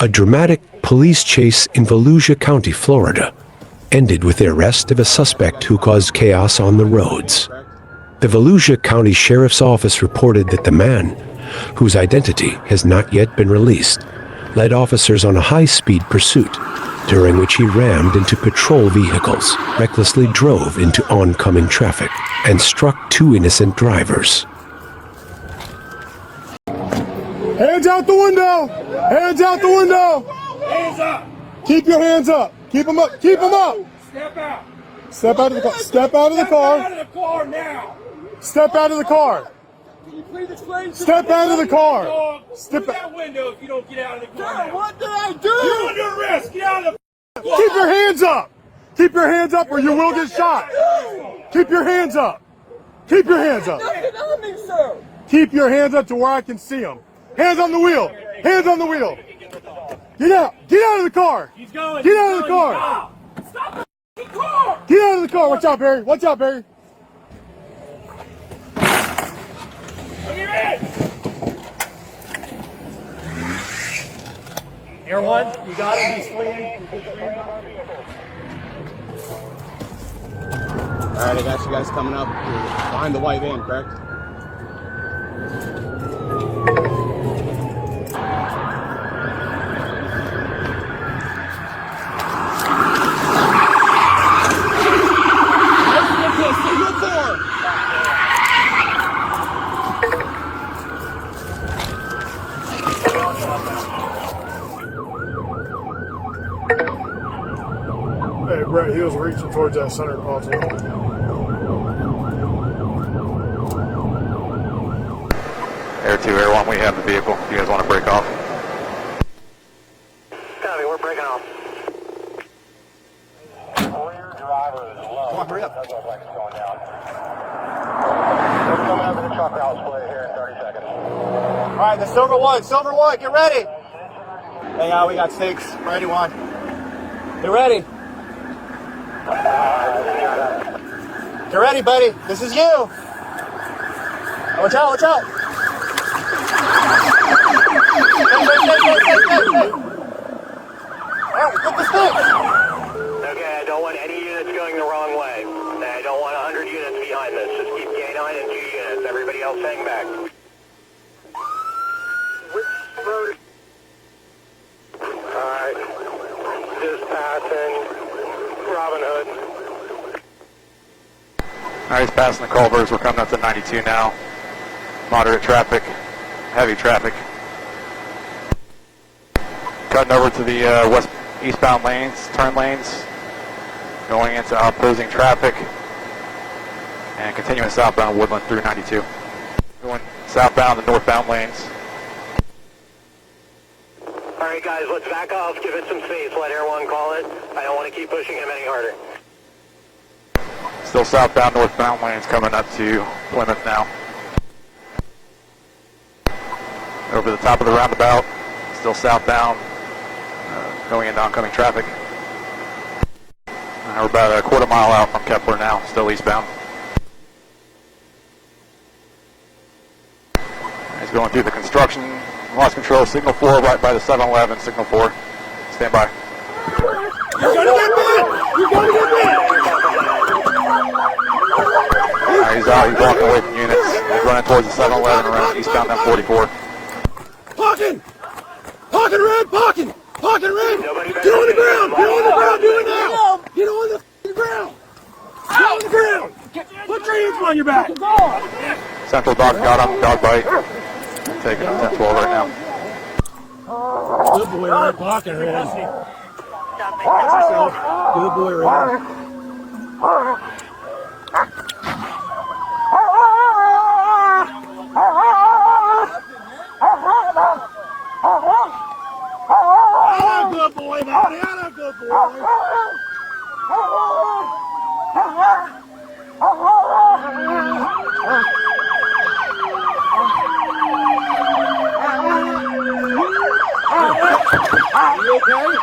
A dramatic police chase in Volusia County, Florida, ended with the arrest of a suspect who caused chaos on the roads. The Volusia County Sheriff's Office reported that the man, whose identity has not yet been released, led officers on a high-speed pursuit, during which he rammed into patrol vehicles, recklessly drove into oncoming traffic, and struck two innocent drivers. Hands out the window! Hands out the window! Hands up! Keep your hands up! Keep them up! Keep them up! Step out! Step out of the car! Step out of the Step car! out of the car now! Step out of the car! Can you please explain to Step me out of the car! Step Step out that window if you don't get out of the car. Sir, now. what did I do? You're under arrest! Get out of the car! Keep your hands up! Keep your hands up or you will get shot! Keep your hands up! Keep your hands up! Nothing on me, sir. Keep your hands up to where I can see them. Hands on the wheel! Hands on the wheel! Get out! Get out of the car! He's going! Get out of the car! Stop the car! Get out of the car! Watch out, Barry! Watch out, Barry! Look at it! Air one, you got him. He's fleeing. Alright, I got you guys coming up. You're behind the white van, correct? Hey, Brett, he was reaching towards that center console. Air 2, Air 1, we have the vehicle. You guys want to break off? Copy, we're breaking off. Rear driver is low. Come on, hurry up. Does look like it's going down. We're coming up to the truck route split here in 30 seconds. Alright, the silver one, get ready! Hang on, we got stakes. Ready, one. Get ready. Get ready, buddy. This is you. Watch out, watch out. Hey. Alright, get the stakes. Okay, I don't want any units going the wrong way. I don't want 100 units behind this. Just keep K9 and 2 units. Everybody else hang back. Which road? Alright. Just passing Robin Hood. Alright, he's passing the Culvers. We're coming up to 92 now. Moderate traffic, heavy traffic. Cutting over to the west eastbound lanes, turn lanes, going into opposing traffic, and continuing southbound Woodland through 92. Going southbound and northbound lanes. Alright guys, let's back off, give it some space, let Air 1 call it. I don't want to keep pushing him any harder. Still southbound, northbound lanes coming up to Plymouth now. Over the top of the roundabout, still southbound, going into oncoming traffic. We're about a quarter mile out from Kepler now, still eastbound. He's going through the construction, lost control, signal 4 right by the 7-Eleven, signal 4. Stand by. You're gonna get bit! You're gonna get bit! Alright, he's out, he's walking away from units. He's running towards the 7-Eleven around eastbound M44. Parking! Parking red! Parking! Parking red! Get on the ground! Get on the ground! Do it now! Get on the f***ing ground! Get on the ground! Put your hands on your back! Central dog got him, dog bite. Taking him 10-12 right now. Good boy, red. Parking red. Good boy, red. Oh, good boy, buddy. Oh, good boy. You okay?